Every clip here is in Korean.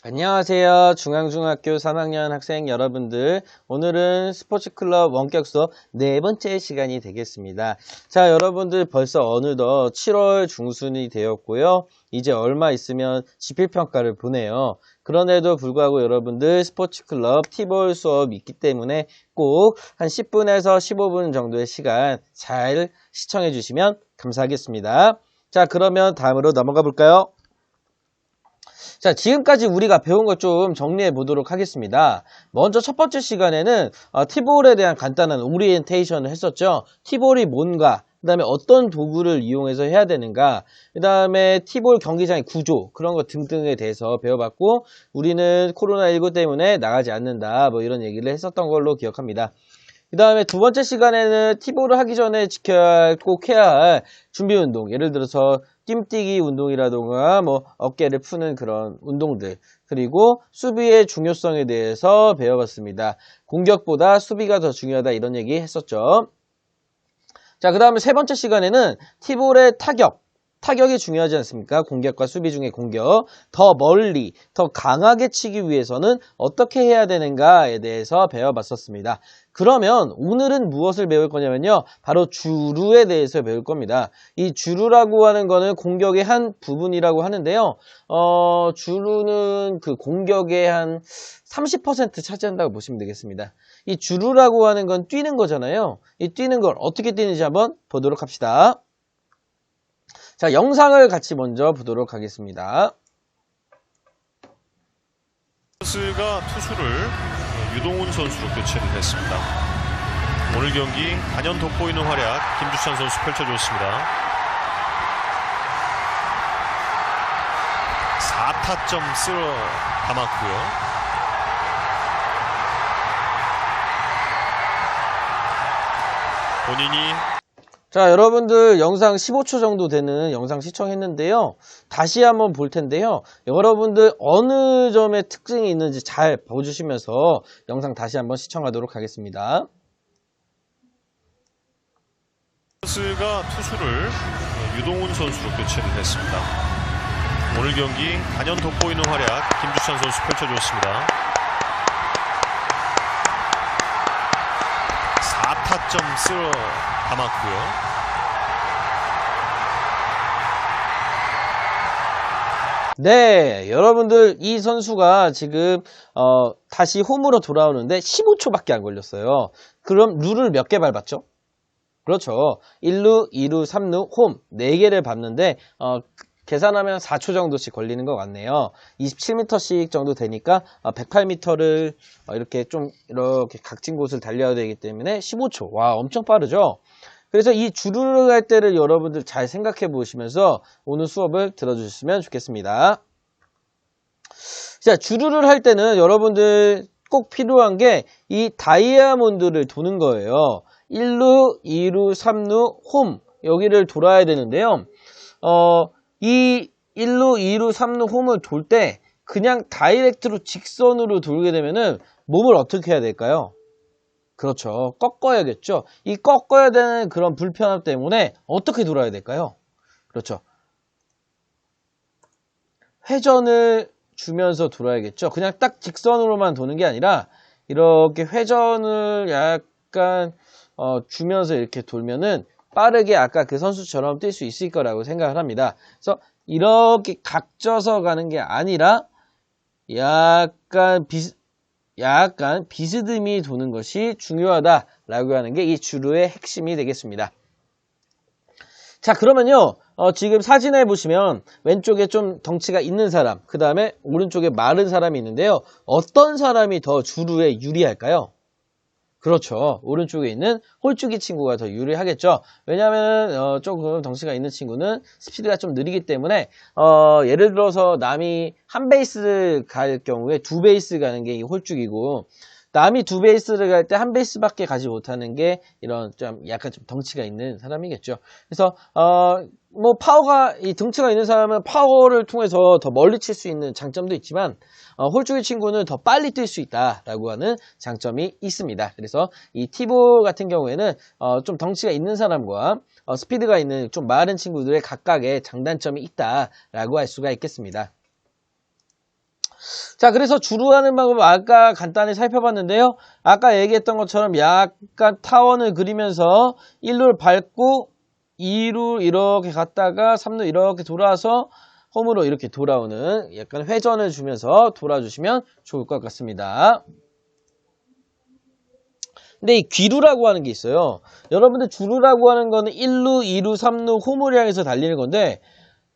안녕하세요. 중앙중학교 3학년 학생 여러분들. 오늘은 스포츠클럽 원격 수업 네 번째 시간이 되겠습니다. 자, 여러분들 벌써 어느덧 7월 중순이 되었고요. 이제 얼마 있으면 지필평가를 보내요. 그런데도 불구하고 여러분들 스포츠클럽 티볼 수업이 있기 때문에 꼭 한 10분에서 15분 정도의 시간 잘 시청해 주시면 감사하겠습니다. 자, 그러면 다음으로 넘어가 볼까요? 자, 지금까지 우리가 배운 것 좀 정리해 보도록 하겠습니다. 먼저 첫 번째 시간에는 티볼에 대한 간단한 오리엔테이션을 했었죠. 티볼이 뭔가, 그 다음에 어떤 도구를 이용해서 해야 되는가, 그 다음에 티볼 경기장의 구조, 그런 것 등등에 대해서 배워봤고, 우리는 코로나19 때문에 나가지 않는다, 뭐 이런 얘기를 했었던 걸로 기억합니다. 그 다음에 두 번째 시간에는 티볼을 하기 전에 지켜야 할, 꼭 해야 할 준비 운동, 예를 들어서 뜀뛰기 운동이라던가 뭐 어깨를 푸는 그런 운동들, 그리고 수비의 중요성에 대해서 배워봤습니다. 공격보다 수비가 더 중요하다 이런 얘기 했었죠. 자, 그 다음에 세 번째 시간에는 티볼의 타격이 중요하지 않습니까? 공격과 수비 중에 공격. 더 멀리, 더 강하게 치기 위해서는 어떻게 해야 되는가에 대해서 배워봤었습니다. 그러면 오늘은 무엇을 배울 거냐면요. 바로 주루에 대해서 배울 겁니다. 이 주루라고 하는 거는 공격의 한 부분이라고 하는데요. 주루는 그 공격의 한 30% 차지한다고 보시면 되겠습니다. 이 주루라고 하는 건 뛰는 거잖아요. 이 뛰는 걸 어떻게 뛰는지 한번 보도록 합시다. 자, 영상을 같이 먼저 보도록 하겠습니다. 선수가 투수를 유동훈 선수로 교체를 했습니다. 오늘 경기 단연 돋보이는 활약 김주찬 선수 펼쳐줬습니다. 4타점 쓸어 담았고요. 본인이 자, 여러분들 영상 15초 정도 되는 영상 시청했는데요. 다시 한번 볼 텐데요. 여러분들 어느 점에 특징이 있는지 잘 봐주시면서 영상 다시 한번 시청하도록 하겠습니다. 선수가 투수를 유동훈 선수로 교체를 했습니다. 오늘 경기 단연 돋보이는 활약 김주찬 선수 펼쳐줬습니다. 4타점 쓸어 담았고요. 네, 여러분들 이 선수가 지금 다시 홈으로 돌아오는데 15초밖에 안 걸렸어요. 그럼 룰을 몇 개 밟았죠? 그렇죠. 1루, 2루, 3루, 홈 4개를 밟는데 계산하면 4초 정도씩 걸리는 것 같네요. 27m씩 정도 되니까 108m를 이렇게 각진 곳을 달려야 되기 때문에 15초. 와, 엄청 빠르죠? 그래서 이 주루를 할 때를 여러분들 잘 생각해 보시면서 오늘 수업을 들어주셨으면 좋겠습니다. 자, 주루를 할 때는 여러분들 꼭 필요한 게 이 다이아몬드를 도는 거예요. 1루, 2루, 3루, 홈 여기를 돌아야 되는데요. 이 1루, 2루, 3루, 홈을 돌 때 그냥 다이렉트로 직선으로 돌게 되면은 몸을 어떻게 해야 될까요? 그렇죠. 꺾어야겠죠. 이 꺾어야 되는 그런 불편함 때문에 어떻게 돌아야 될까요? 그렇죠. 회전을 주면서 돌아야겠죠. 그냥 딱 직선으로만 도는 게 아니라 이렇게 회전을 약간 주면서 이렇게 돌면은 빠르게 아까 그 선수처럼 뛸 수 있을 거라고 생각을 합니다. 그래서 이렇게 각져서 가는 게 아니라 약간 비스듬히 도는 것이 중요하다라고 하는 게 이 주루의 핵심이 되겠습니다. 자, 그러면요. 지금 사진에 보시면 왼쪽에 좀 덩치가 있는 사람, 그 다음에 오른쪽에 마른 사람이 있는데요. 어떤 사람이 더 주루에 유리할까요? 그렇죠. 오른쪽에 있는 홀쭉이 친구가 더 유리하겠죠. 왜냐하면 조금 덩치가 있는 친구는 스피드가 좀 느리기 때문에 예를 들어서 남이 한 베이스를 갈 경우에 두 베이스 가는 게 이 홀쭉이고, 남이 두 베이스를 갈 때 한 베이스밖에 가지 못하는 게 이런 좀 약간 좀 덩치가 있는 사람이겠죠. 그래서 뭐 이 덩치가 있는 사람은 파워를 통해서 더 멀리 칠 수 있는 장점도 있지만 홀쭉이 친구는 더 빨리 뛸 수 있다라고 하는 장점이 있습니다. 그래서 이 티볼 같은 경우에는 좀 덩치가 있는 사람과 스피드가 있는 좀 마른 친구들의 각각의 장단점이 있다라고 할 수가 있겠습니다. 자, 그래서 주로 하는 방법은 아까 간단히 살펴봤는데요. 아까 얘기했던 것처럼 약간 타원을 그리면서 1루를 밟고 2루 이렇게 갔다가 3루 이렇게 돌아서 홈으로 이렇게 돌아오는 약간 회전을 주면서 돌아주시면 좋을 것 같습니다. 근데 이 귀루라고 하는 게 있어요. 여러분들 주루라고 하는 거는 1루, 2루, 3루 홈을 향해서 달리는 건데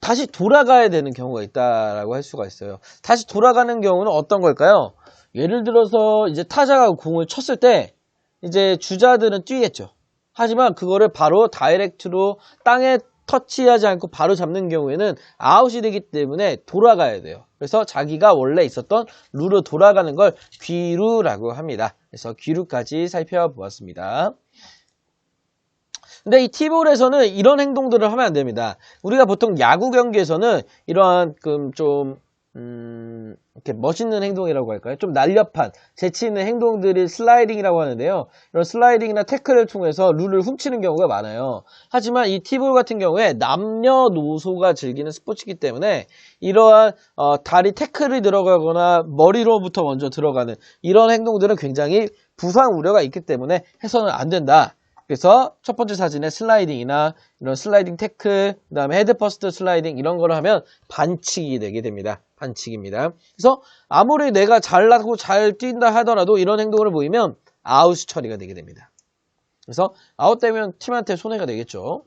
다시 돌아가야 되는 경우가 있다라고 할 수가 있어요. 다시 돌아가는 경우는 어떤 걸까요? 예를 들어서 이제 타자가 공을 쳤을 때 이제 주자들은 뛰겠죠. 하지만 그거를 바로 다이렉트로 땅에 터치하지 않고 바로 잡는 경우에는 아웃이 되기 때문에 돌아가야 돼요. 그래서 자기가 원래 있었던 루로 돌아가는 걸 귀루라고 합니다. 그래서 귀루까지 살펴보았습니다. 근데 이 티볼에서는 이런 행동들을 하면 안 됩니다. 우리가 보통 야구 경기에서는 이러한 좀 이렇게 멋있는 행동이라고 할까요? 좀 날렵한 재치 있는 행동들이 슬라이딩이라고 하는데요. 이런 슬라이딩이나 태클을 통해서 룰을 훔치는 경우가 많아요. 하지만 이 티볼 같은 경우에 남녀노소가 즐기는 스포츠이기 때문에 이러한 다리 태클이 들어가거나 머리로부터 먼저 들어가는 이런 행동들은 굉장히 부상 우려가 있기 때문에 해서는 안 된다. 그래서 첫 번째 사진에 슬라이딩이나 이런 슬라이딩 태클, 그 다음에 헤드 퍼스트 슬라이딩 이런 거를 하면 반칙이 되게 됩니다. 반칙입니다. 그래서 아무리 내가 잘나고 잘 뛴다 하더라도 이런 행동을 보이면 아웃 처리가 되게 됩니다. 그래서 아웃되면 팀한테 손해가 되겠죠.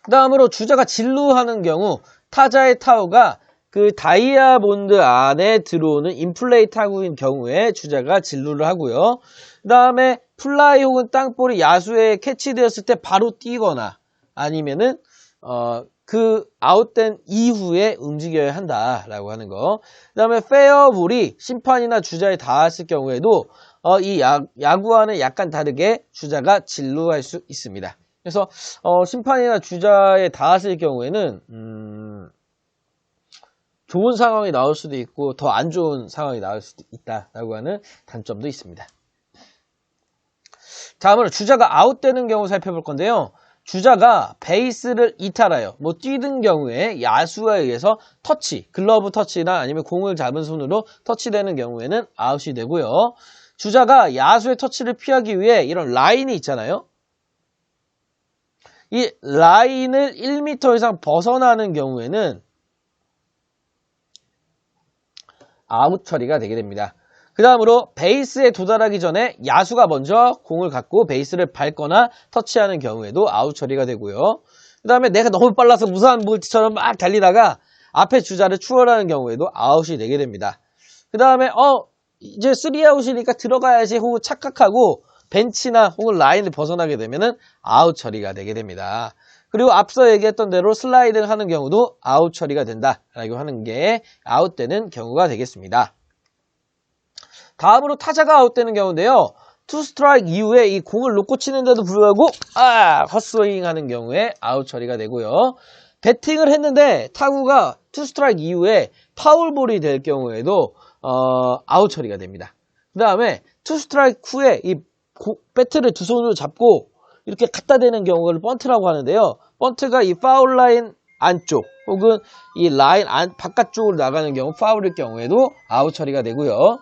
그 다음으로 주자가 진루하는 경우 타자의 타구가 그 다이아몬드 안에 들어오는 인플레이 타구인 경우에 주자가 진루를 하고요. 그 다음에 플라이 혹은 땅볼이 야수에 캐치되었을 때 바로 뛰거나 아니면은 그 아웃된 이후에 움직여야 한다라고 하는 거. 그 다음에 페어볼이 심판이나 주자에 닿았을 경우에도 이 야구와는 약간 다르게 주자가 진루할 수 있습니다. 그래서 심판이나 주자에 닿았을 경우에는 좋은 상황이 나올 수도 있고 더 안 좋은 상황이 나올 수도 있다라고 하는 단점도 있습니다. 다음으로 주자가 아웃되는 경우 살펴볼 건데요. 주자가 베이스를 이탈하여 뛰는 경우에 야수에 의해서 터치, 글러브 터치나 아니면 공을 잡은 손으로 터치되는 경우에는 아웃이 되고요. 주자가 야수의 터치를 피하기 위해 이런 라인이 있잖아요. 이 라인을 1m 이상 벗어나는 경우에는 아웃 처리가 되게 됩니다. 그 다음으로 베이스에 도달하기 전에 야수가 먼저 공을 갖고 베이스를 밟거나 터치하는 경우에도 아웃 처리가 되고요. 그 다음에 내가 너무 빨라서 무사한 볼트처럼 막 달리다가 앞에 주자를 추월하는 경우에도 아웃이 되게 됩니다. 그 다음에 이제 3아웃이니까 들어가야지 하고 착각하고 벤치나 혹은 라인을 벗어나게 되면은 아웃 처리가 되게 됩니다. 그리고 앞서 얘기했던 대로 슬라이딩 하는 경우도 아웃 처리가 된다라고 하는 게 아웃되는 경우가 되겠습니다. 다음으로 타자가 아웃되는 경우인데요. 투 스트라이크 이후에 이 공을 놓고 치는데도 불구하고 헛스윙 하는 경우에 아웃 처리가 되고요. 배팅을 했는데 타구가 투 스트라이크 이후에 파울볼이 될 경우에도 아웃 처리가 됩니다. 그 다음에 투 스트라이크 후에 이 배트를 두 손으로 잡고 이렇게 갖다 대는 경우를 번트라고 하는데요. 번트가 이 파울 라인 안쪽 혹은 이 라인 바깥쪽으로 나가는 경우 파울일 경우에도 아웃 처리가 되고요.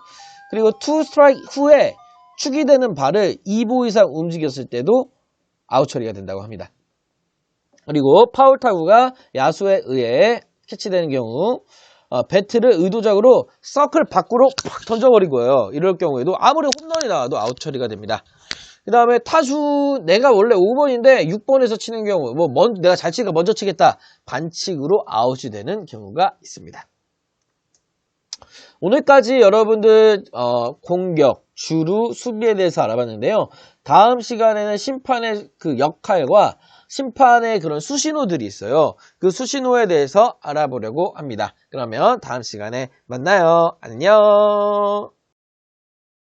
그리고 투 스트라이크 후에 축이 되는 발을 2보 이상 움직였을 때도 아웃 처리가 된다고 합니다. 그리고 파울 타구가 야수에 의해 캐치되는 경우 배트를 의도적으로 서클 밖으로 팍 던져버리고요. 이럴 경우에도 아무리 홈런이 나와도 아웃 처리가 됩니다. 그 다음에 타수 내가 원래 5번인데 6번에서 치는 경우 내가 잘 치니까 먼저 치겠다. 반칙으로 아웃이 되는 경우가 있습니다. 오늘까지 여러분들 공격, 주루, 수비에 대해서 알아봤는데요. 다음 시간에는 심판의 그 역할과 심판의 그런 수신호들이 있어요. 그 수신호에 대해서 알아보려고 합니다. 그러면 다음 시간에 만나요. 안녕.